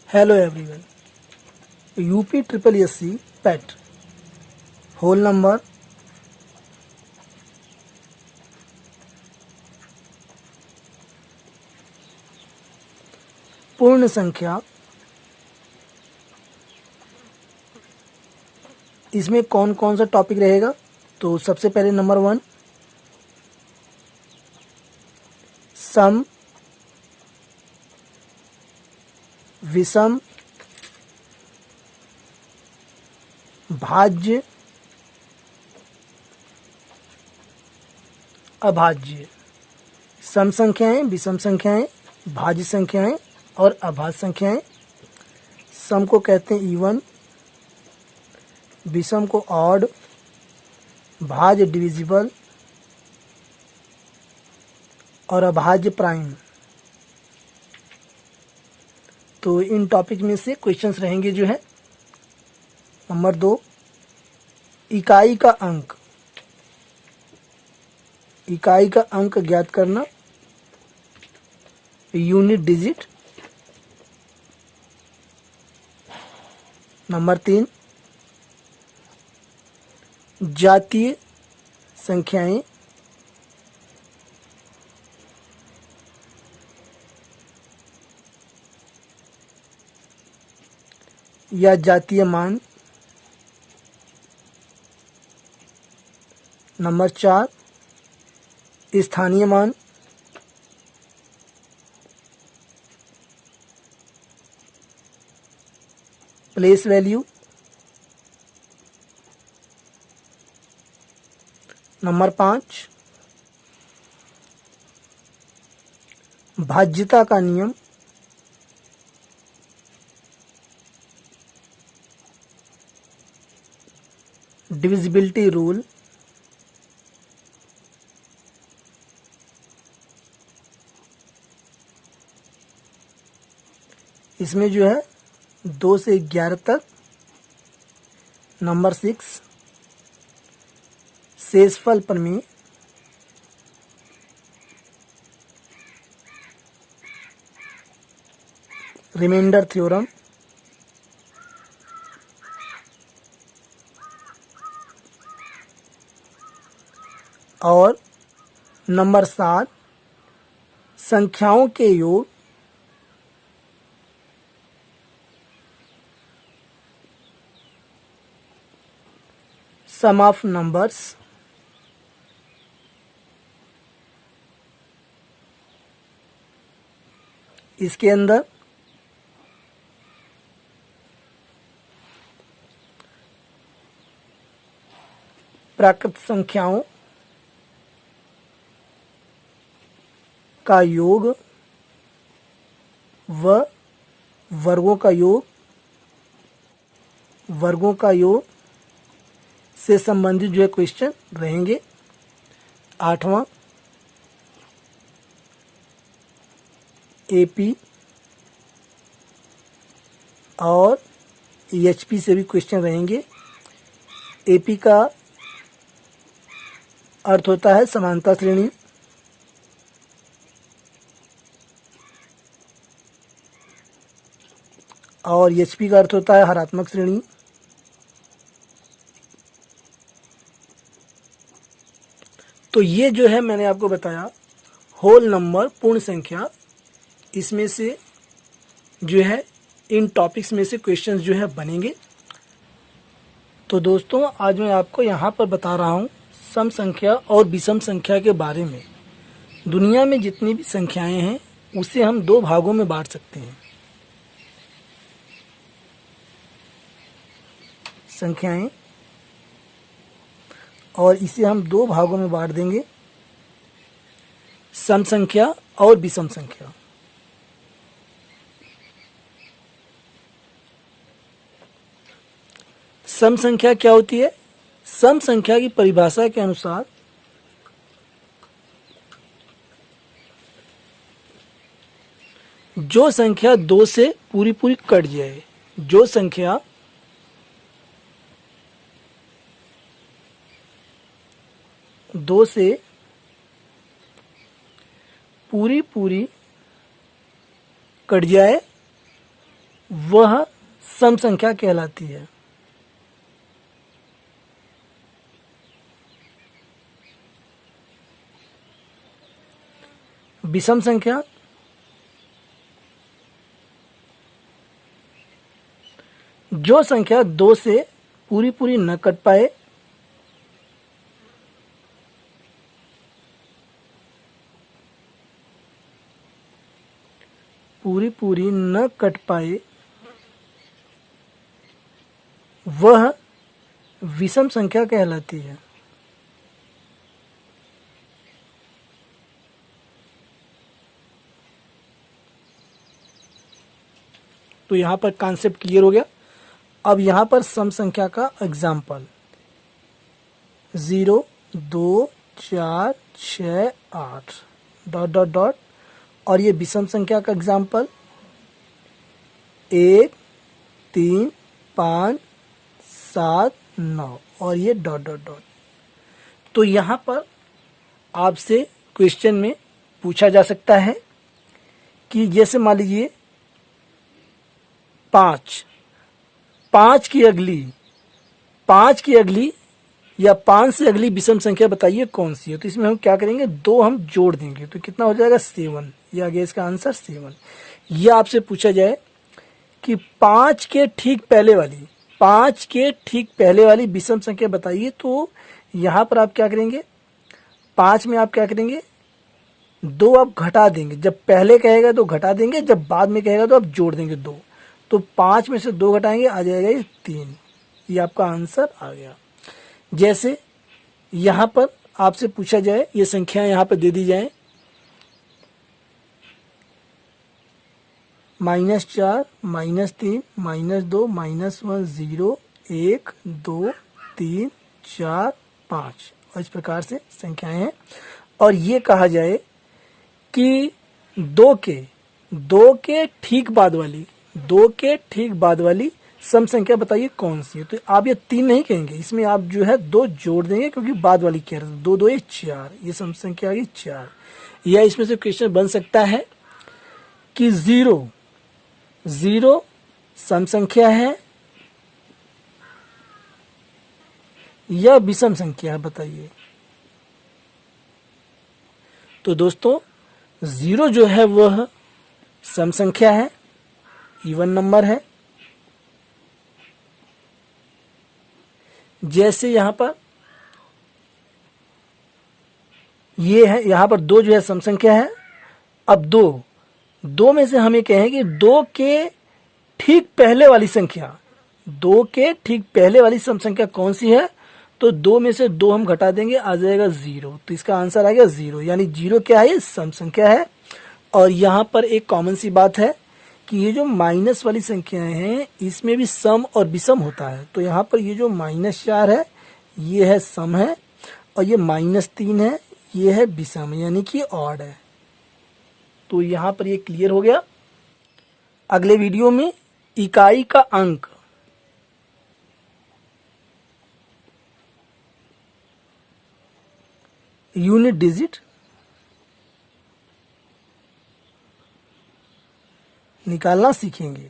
Hello everyone. UP triple SC PET whole number पूर्ण संख्या, इसमें कौन कौन सा टॉपिक रहेगा? तो सबसे पहले नंबर 1 सम, विषम, भाज्य, अभाज्य। सम संख्याएं, विषम संख्याएं, भाज्य संख्याएं और अभाज्य संख्याएं। सम को कहते हैं इवन, विषम को ऑड, भाज्य डिविजिबल और अभाज्य प्राइम। तो इन टॉपिक में से क्वेश्चंस रहेंगे जो है। नंबर 2 इकाई का अंक, इकाई का अंक ज्ञात करना, यूनिट डिजिट। नंबर 3 जातीय संख्याएं, या जातीय मान। नंबर 4 स्थानीय मान, प्लेस वैल्यू। नंबर 5 भाज्यता का नियम। Divisibility rule. इसमें जो है 2 से 11 तक। नंबर 6 शेषफल प्रमेय। Remainder theorem. और नंबर 7 संख्याओं के योग। सम ऑफ नंबर्स। इसके अंदर प्राकृत संख्याओं का योग व वर्गों का योग, वर्गों का योग से संबंधित जो है क्वेश्चन रहेंगे। 8वां एपी और एचपी से भी क्वेश्चन रहेंगे। एपी का अर्थ होता है समानता श्रेणी, और एचपी का अर्थ होता है हरात्मक श्रेणी। तो ये जो है मैंने आपको बताया होल नंबर पूर्ण संख्या, इसमें से जो है इन टॉपिक्स में से क्वेश्चंस जो है बनेंगे। तो दोस्तों आज मैं आपको यहाँ पर बता रहा हूँ सम संख्या और विषम संख्या के बारे में। दुनिया में जितनी भी संख्याएं हैं उसे हम 2 भागों में बांट सकते हैं। संख्याएं, और इसे हम 2 भागों में बांट देंगे, सम संख्या और विषम संख्या। सम संख्या क्या होती है? सम संख्या की परिभाषा के अनुसार जो संख्या 2 से पूरी पूरी कट जाए, जो संख्या 2 से पूरी पूरी कट जाए वह सम संख्या कहलाती है। विषम संख्या जो संख्या 2 से पूरी पूरी न कट पाए, पूरी पूरी न कट पाए, वह विषम संख्या कहलाती है। तो यहां पर कॉन्सेप्ट क्लियर हो गया। अब यहां पर सम संख्या का एग्जाम्पल 0, 2, 4, 6, 8 डॉट डॉट डॉट, और ये विषम संख्या का एग्जाम्पल 1, 3, 5, 7, 9 और ये डॉट डॉट डॉट। तो यहाँ पर आपसे क्वेश्चन में पूछा जा सकता है कि जैसे मान लीजिए 5 की अगली या 5 से अगली विषम संख्या बताइए कौन सी है। तो इसमें हम क्या करेंगे, 2 हम जोड़ देंगे तो कितना हो जाएगा 7। ये आ गया इसका आंसर 7। यह आपसे पूछा जाए कि 5 के ठीक पहले वाली विषम संख्या बताइए, तो यहाँ पर आप क्या करेंगे, 5 में आप क्या करेंगे, 2 आप घटा देंगे। जब पहले कहेगा तो घटा देंगे, जब बाद में कहेगा तो आप जोड़ देंगे 2। तो 5 में से 2 घटाएंगे, आ जाएगा ये 3। ये आपका आंसर आ गया। जैसे यहाँ पर आपसे पूछा जाए, ये संख्या यहाँ पर दे दी जाए, -4, -3, -2, -1, 0, 1, 2, 3, 4, 5 और इस प्रकार से संख्याएं हैं। और ये कहा जाए कि 2 के ठीक बाद वाली सम संख्या बताइए कौन सी है। तो आप ये 3 नहीं कहेंगे, इसमें आप जो है 2 जोड़ देंगे, क्योंकि बाद वाली कह रहे हैं। 2 2 ये 4, ये सम संख्या आ गई 4। या इसमें से क्वेश्चन बन सकता है कि 0 सम संख्या है या विषम संख्या है, बताइए। तो दोस्तों 0 जो है वह सम संख्या है, इवन नंबर है। जैसे यहां पर ये है, यहां पर 2 जो है सम संख्या है। अब 2 में से हमें कहें कि 2 के ठीक पहले वाली सम संख्या कौन सी है। तो 2 में से 2 हम घटा देंगे, आ जाएगा 0। तो इसका आंसर आ गया 0, यानी 0 क्या है, सम संख्या है। और यहां पर एक कॉमन सी बात है कि ये जो माइनस वाली संख्याएं हैं, इसमें भी सम और विषम होता है। तो यहाँ पर ये जो -4 है, ये है सम है, और ये -3 है, ये है विषम, यानी कि ऑड है। तो यहाँ पर ये क्लियर हो गया। अगले वीडियो में इकाई का अंक, यूनिट डिजिट निकालना सीखेंगे।